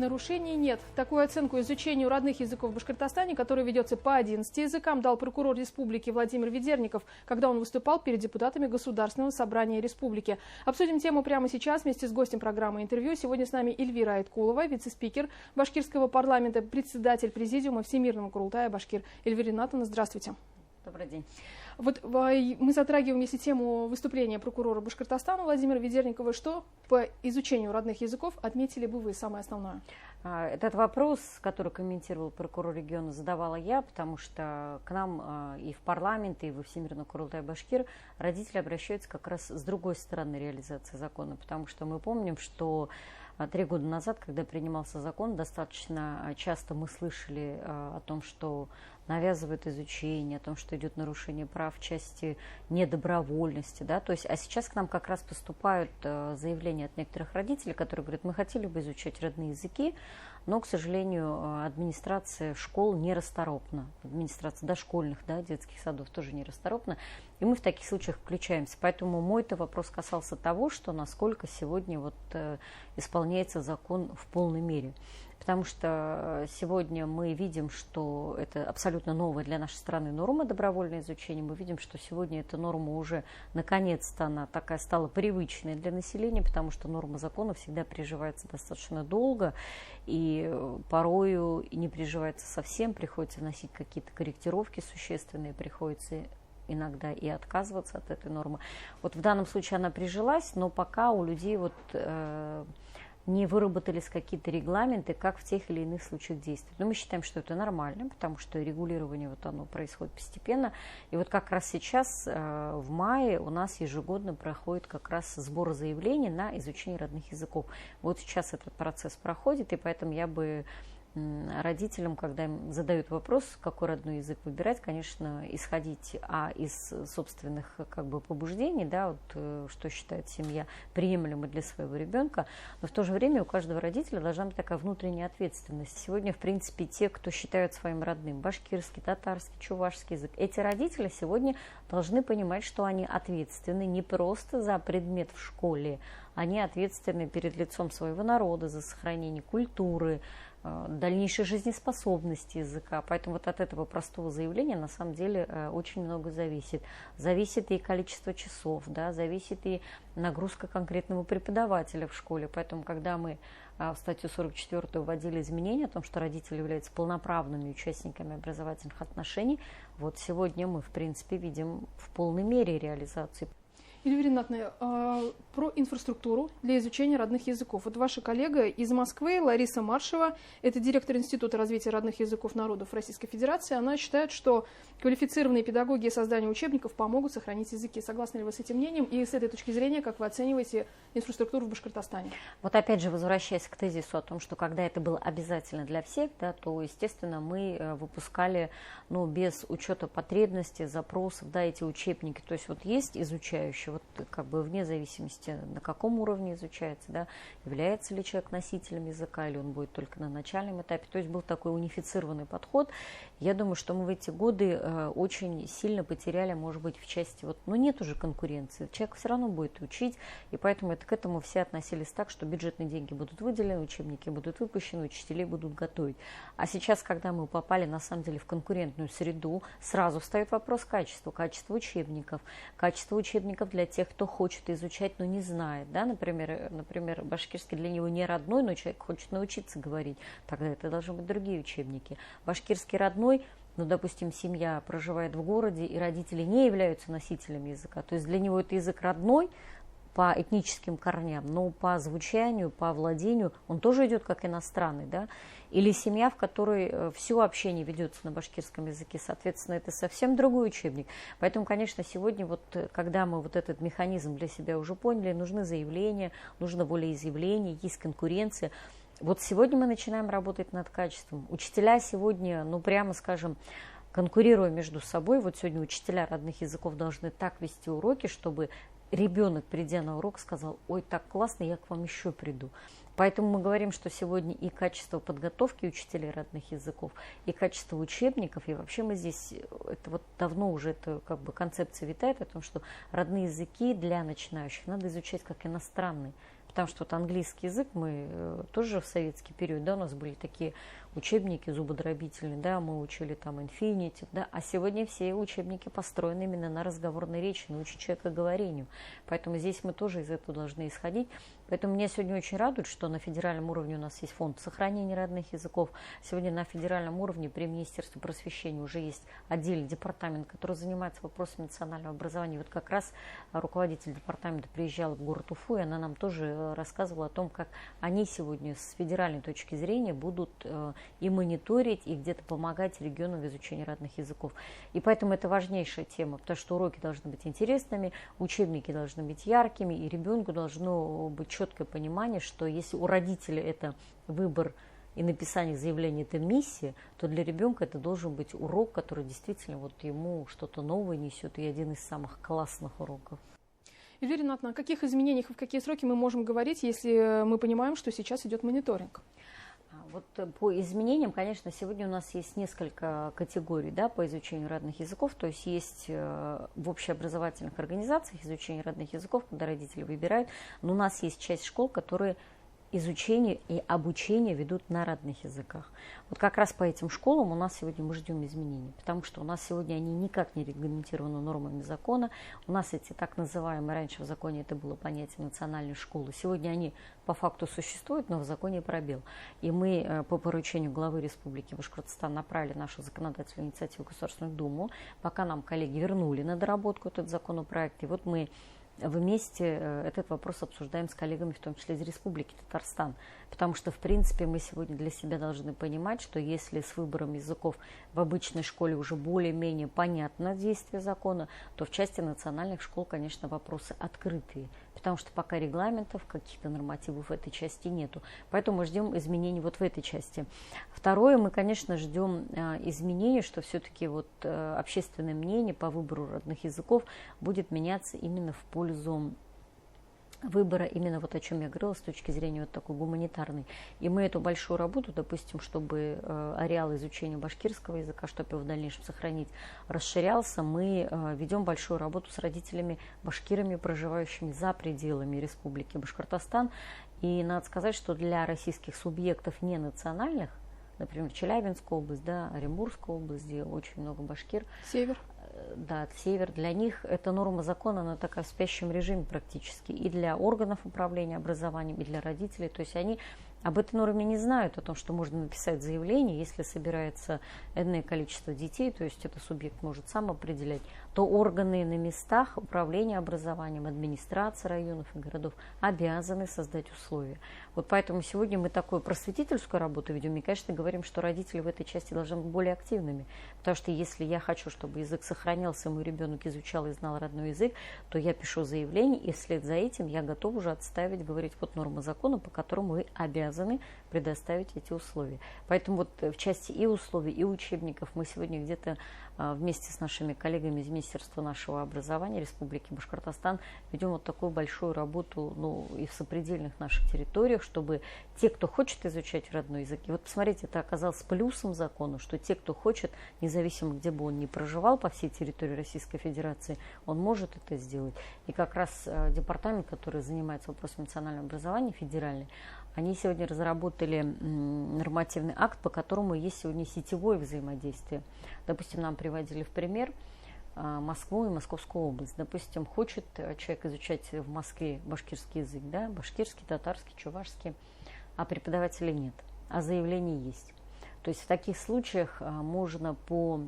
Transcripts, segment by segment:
нарушений нет. Такую оценку изучению родных языков в Башкортостане, который ведется по 11 языкам, дал прокурор республики Владимир Ведерников, когда он выступал перед депутатами Государственного собрания республики. Обсудим тему прямо сейчас вместе с гостем программы «Интервью». Сегодня с нами Эльвира Айткулова, вице-спикер башкирского парламента, председатель президиума Всемирного Курултая Башкир. Эльвира Ринатовна, здравствуйте. Добрый день. Вот мы затрагиваем, если тему выступления прокурора Башкортостана Владимира Ведерникова. Что по изучению родных языков отметили бы вы самое основное? Этот вопрос, который комментировал прокурор региона, задавала я, потому что к нам и в парламент, и во Всемирный Курултай Башкир родители обращаются как раз с другой стороны реализации закона, потому что мы помним, что 3 года назад, когда принимался закон, достаточно часто мы слышали о том, что навязывают изучение, о том, что идет нарушение прав в части недобровольности. Да? То есть, а сейчас к нам как раз поступают заявления от некоторых родителей, которые говорят, мы хотели бы изучать родные языки, но, к сожалению, администрация школ нерасторопна, администрация дошкольных, да, детских садов тоже нерасторопна, и мы в таких случаях включаемся. Поэтому мой-то вопрос касался того, что насколько сегодня исполняется закон в полной мере. Потому что сегодня мы видим, что это абсолютно новая для нашей страны норма добровольное изучение. Мы видим, что сегодня эта норма уже наконец-то она такая стала привычной для населения, потому что норма закона всегда приживается достаточно долго и порою не приживается совсем, приходится вносить какие-то корректировки существенные, приходится иногда и отказываться от этой нормы. Вот в данном случае она прижилась, но пока у людей не выработались какие-то регламенты, как в тех или иных случаях действовать. Но мы считаем, что это нормально, потому что регулирование оно происходит постепенно. И вот как раз сейчас, в мае, у нас ежегодно проходит как раз сбор заявлений на изучение родных языков. Вот сейчас этот процесс проходит, и поэтому я бы родителям, когда им задают вопрос, какой родной язык выбирать, конечно, исходить из собственных побуждений, да, что считает семья приемлемо для своего ребенка, но в то же время у каждого родителя должна быть такая внутренняя ответственность. Сегодня, в принципе, те, кто считают своим родным башкирский, татарский, чувашский язык, эти родители сегодня должны понимать, что они ответственны не просто за предмет в школе, они ответственны перед лицом своего народа за сохранение культуры, дальнейшей жизнеспособности языка. Поэтому вот от этого простого заявления на самом деле очень много зависит. Зависит и количество часов, да, зависит и нагрузка конкретного преподавателя в школе. Поэтому, когда мы в статью 44 вводили изменения о том, что родители являются полноправными участниками образовательных отношений, вот сегодня мы, в принципе, видим в полной мере реализацию. Эльвира Ринатовна, про инфраструктуру для изучения родных языков. Вот ваша коллега из Москвы, Лариса Маршева, это директор Института развития родных языков народов Российской Федерации, она считает, что квалифицированные педагоги и создание учебников помогут сохранить языки. Согласны ли вы с этим мнением? И с этой точки зрения, как вы оцениваете инфраструктуру в Башкортостане? Вот опять же, возвращаясь к тезису о том, что когда это было обязательно для всех, да, то, естественно, мы выпускали, без учета потребностей, запросов, да, эти учебники. То есть вот есть изучающие, вне зависимости, на каком уровне изучается, да, является ли человек носителем языка, или он будет только на начальном этапе. То есть был такой унифицированный подход. Я думаю, что мы в эти годы очень сильно потеряли, может быть, в части, нет уже конкуренции, человек все равно будет учить, и поэтому к этому все относились так, что бюджетные деньги будут выделены, учебники будут выпущены, учителей будут готовить. А сейчас, когда мы попали, на самом деле, в конкурентную среду, сразу встает вопрос качества учебников для тех, кто хочет изучать, но не знает. Да? Например, башкирский для него не родной, но человек хочет научиться говорить. Тогда это должны быть другие учебники. Башкирский родной, допустим, семья проживает в городе, и родители не являются носителями языка. То есть для него это язык родной по этническим корням, но по звучанию, по владению он тоже идет как иностранный. Да? Или семья, в которой все общение ведется на башкирском языке, соответственно, это совсем другой учебник. Поэтому, конечно, сегодня, когда мы этот механизм для себя уже поняли, нужны заявления, нужно волеизъявление, есть конкуренция. Сегодня мы начинаем работать над качеством. Учителя сегодня, прямо скажем, конкурируя между собой, сегодня учителя родных языков должны так вести уроки, чтобы ребенок, придя на урок, сказал: ой, так классно, я к вам еще приду. Поэтому мы говорим, что сегодня и качество подготовки учителей родных языков, и качество учебников, и вообще мы здесь, это давно уже концепция витает о том, что родные языки для начинающих надо изучать как иностранные. Потому что вот английский язык мы тоже в советский период, да, у нас были такие учебники зубодробительные, да, мы учили там инфинитив, да, а сегодня все учебники построены именно на разговорной речи, научить человека говорению. Поэтому здесь мы тоже из этого должны исходить. Поэтому меня сегодня очень радует, что на федеральном уровне у нас есть фонд сохранения родных языков. Сегодня на федеральном уровне при Министерстве просвещения уже есть отдельный департамент, который занимается вопросами национального образования. Вот как раз руководитель департамента приезжала в город Уфу, и она нам тоже рассказывала о том, как они сегодня с федеральной точки зрения будут и мониторить, и где-то помогать регионам в изучении родных языков. И поэтому это важнейшая тема, потому что уроки должны быть интересными, учебники должны быть яркими, и ребенку должно быть четкое понимание, что если у родителей это выбор и написание заявления – это миссия, то для ребенка это должен быть урок, который действительно вот ему что-то новое несет, и один из самых классных уроков. Эльвира Ринатовна, о каких изменениях и в какие сроки мы можем говорить, если мы понимаем, что сейчас идет мониторинг? Вот по изменениям, конечно, сегодня у нас есть несколько категорий, да, по изучению родных языков. То есть есть в общеобразовательных организациях изучение родных языков, когда родители выбирают. Но у нас есть часть школ, которые изучение и обучение ведут на родных языках. Вот как раз по этим школам у нас сегодня мы ждем изменений, потому что у нас сегодня они никак не регламентированы нормами закона. У нас эти так называемые, раньше в законе это было понятие национальной школы, сегодня они по факту существуют, но в законе пробел. И мы по поручению главы Республики Башкортостан направили нашу законодательную инициативу в Государственную Думу, пока нам коллеги вернули на доработку этот законопроект. И вот мы вместе этот вопрос обсуждаем с коллегами, в том числе из Республики Татарстан. Потому что, в принципе, мы сегодня для себя должны понимать, что если с выбором языков в обычной школе уже более-менее понятно действие закона, то в части национальных школ, конечно, вопросы открытые. Потому что пока регламентов, каких-то нормативов в этой части нету. Поэтому мы ждем изменений вот в этой части. Второе, мы, конечно, ждем изменений, что все-таки вот общественное мнение по выбору родных языков будет меняться именно в пользу выбора, именно вот о чем я говорила, с точки зрения вот такой гуманитарной. И мы эту большую работу, допустим, чтобы ареал изучения башкирского языка, чтобы его в дальнейшем сохранить, расширялся, мы ведем большую работу с родителями башкирами, проживающими за пределами Республики Башкортостан. И надо сказать, что для российских субъектов не национальных, например, Челябинская область, да, Оренбургская область, где очень много башкир. Север. Да, север. Для них эта норма закона, она такая в спящем режиме практически. И для органов управления образованием, и для родителей. То есть они об этой норме не знают, о том, что можно написать заявление, если собирается энное количество детей, то есть это субъект может сам определять, то органы на местах управления образованием, администрация районов и городов обязаны создать условия. Вот поэтому сегодня мы такую просветительскую работу ведем и, конечно, говорим, что родители в этой части должны быть более активными. Потому что если я хочу, чтобы язык сохранялся, мой ребенок изучал и знал родной язык, то я пишу заявление, и вслед за этим я готова уже отставить, говорить, вот норма закона, по которому вы обязаны предоставить эти условия. Поэтому вот в части и условий, и учебников мы сегодня где-то вместе с нашими коллегами из Министерства нашего образования Республики Башкортостан ведем вот такую большую работу, ну, и в сопредельных наших территориях, чтобы те, кто хочет изучать родной язык, и вот посмотрите, это оказалось плюсом закона, что те, кто хочет, независимо где бы он ни проживал по всей территории Российской Федерации, он может это сделать. И как раз департамент, который занимается вопросом национального образования, федеральный, они сегодня разработали нормативный акт, по которому есть сегодня сетевое взаимодействие. Допустим, нам приводили в пример Москву и Московскую область. Допустим, хочет человек изучать в Москве башкирский язык, да, башкирский, татарский, чувашский, а преподавателей нет, а заявление есть. То есть в таких случаях можно по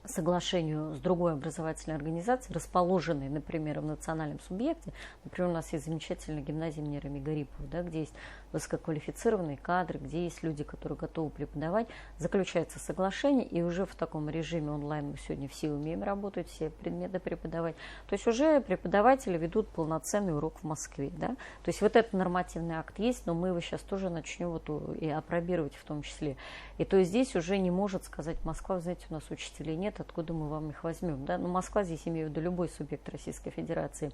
соглашению с другой образовательной организацией, расположенной, например, в национальном субъекте. Например, у нас есть замечательная гимназия имени Рами Гарипова, да, где есть высококвалифицированные кадры, где есть люди, которые готовы преподавать. Заключается соглашение, и уже в таком режиме онлайн мы сегодня все умеем работать, все предметы преподавать. То есть уже преподаватели ведут полноценный урок в Москве. Да? То есть вот этот нормативный акт есть, но мы его сейчас тоже начнем вот и апробировать в том числе. И то есть здесь уже не может сказать Москва, вы знаете, у нас учителей нет, откуда мы вам их возьмем. Да? Но Москва здесь имею в виду любой субъект Российской Федерации.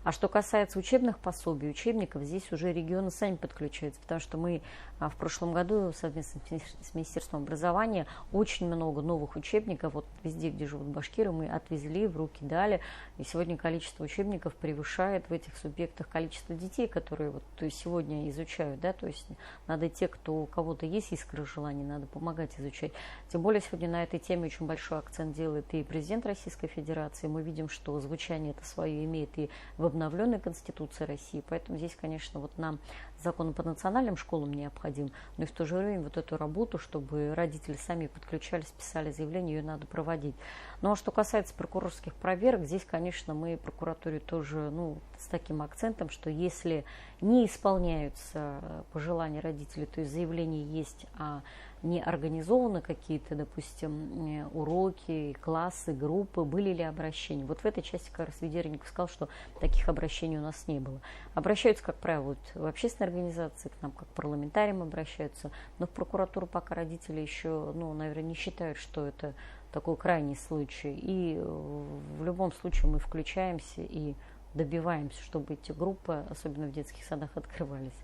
А что касается учебных пособий, учебников, здесь уже регионы сами подключаются изучается, потому что мы в прошлом году совместно с Министерством образования очень много новых учебников, вот везде, где живут башкиры, мы отвезли, в руки дали, и сегодня количество учебников превышает в этих субъектах количество детей, которые вот, то есть сегодня изучают, да, то есть надо те, у кого-то есть искра желания, надо помогать изучать. Тем более сегодня на этой теме очень большой акцент делает и президент Российской Федерации. Мы видим, что звучание это свое имеет и в обновленной Конституции России. Поэтому здесь, конечно, вот нам закон по национальным школам необходим, но и в то же время вот эту работу, чтобы родители сами подключались, писали заявление, ее надо проводить. Ну а что касается прокурорских проверок, здесь, конечно, мы прокуратуре тоже с таким акцентом, что если не исполняются пожелания родителей, то есть заявление есть, а не организованы какие-то, допустим, уроки, классы, группы, были ли обращения. Вот в этой части как раз Ведерников сказал, что таких обращений у нас не было. Обращаются, как правило, вот в общественные организации, к нам как парламентариям обращаются, но в прокуратуру пока родители еще, наверное, не считают, что это такой крайний случай. И в любом случае мы включаемся и добиваемся, чтобы эти группы, особенно в детских садах, открывались.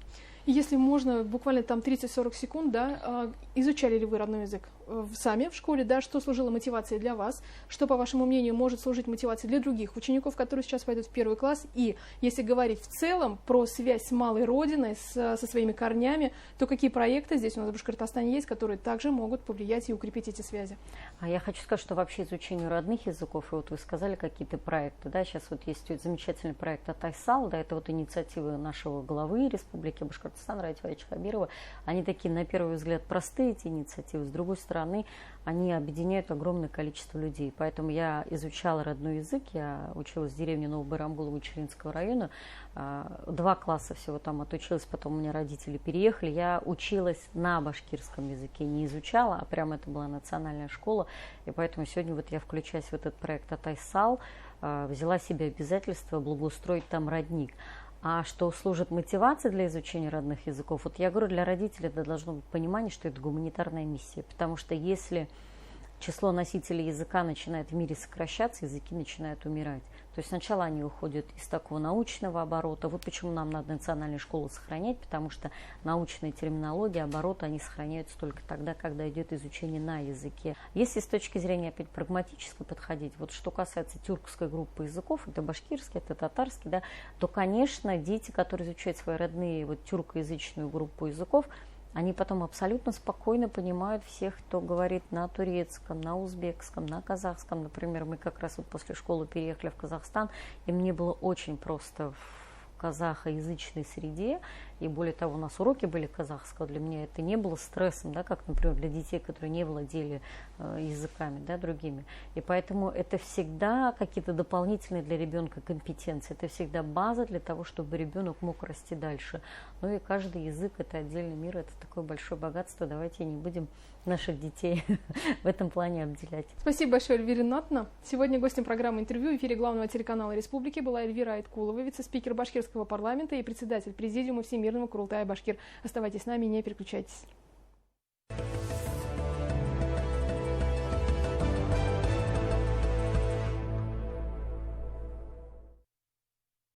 Если можно, буквально там 30-40 секунд, да, изучали ли вы родной язык сами в школе, да, что служило мотивацией для вас, что, по вашему мнению, может служить мотивацией для других учеников, которые сейчас пойдут в первый класс, и если говорить в целом про связь с малой родиной, со своими корнями, то какие проекты здесь у нас в Башкортостане есть, которые также могут повлиять и укрепить эти связи? А я хочу сказать, что вообще изучению родных языков, и вот вы сказали какие-то проекты, да, сейчас вот есть замечательный проект Атайсал, да, это вот инициатива нашего главы Республики Башкортостан Раида Фаича Хабирова. Они такие, на первый взгляд, простые эти инициативы, с другой стороны, они объединяют огромное количество людей. Поэтому я изучала родной язык, я училась в деревне Новобайрамбулово Чилинского района, 2 класса всего там отучилась, потом у меня родители переехали, я училась на башкирском языке, не изучала, а прямо это была национальная школа, и поэтому сегодня вот я включаюсь в этот проект Атайсал, взяла себе обязательство благоустроить там родник. А что служит мотивацией для изучения родных языков? Вот я говорю, для родителей это должно быть понимание, что это гуманитарная миссия. Потому что если число носителей языка начинает в мире сокращаться, языки начинают умирать. То есть сначала они уходят из такого научного оборота. Вот почему нам надо национальную школу сохранять, потому что научные терминологии, обороты, они сохраняются только тогда, когда идет изучение на языке. Если с точки зрения опять прагматически подходить, вот что касается тюркской группы языков, это башкирский, это татарский, да, то, конечно, дети, которые изучают свои родные вот тюркоязычную группу языков, они потом абсолютно спокойно понимают всех, кто говорит на турецком, на узбекском, на казахском. Например, мы как раз вот после школы переехали в Казахстан, и мне было очень просто в казахоязычной среде, и более того, у нас уроки были казахского, для меня это не было стрессом, да, как, например, для детей, которые не владели языками, да, другими. И поэтому это всегда какие-то дополнительные для ребенка компетенции, это всегда база для того, чтобы ребенок мог расти дальше. Ну и каждый язык – это отдельный мир, это такое большое богатство, давайте не будем наших детей в этом плане обделять. Спасибо большое, Эльвира Ринатовна. Сегодня гостем программы «Интервью» в эфире главного телеканала Республики была Эльвира Айткулова, вице-спикер башкирского парламента и председатель президиума Всемирного Курултая Башкир. Оставайтесь с нами, не переключайтесь.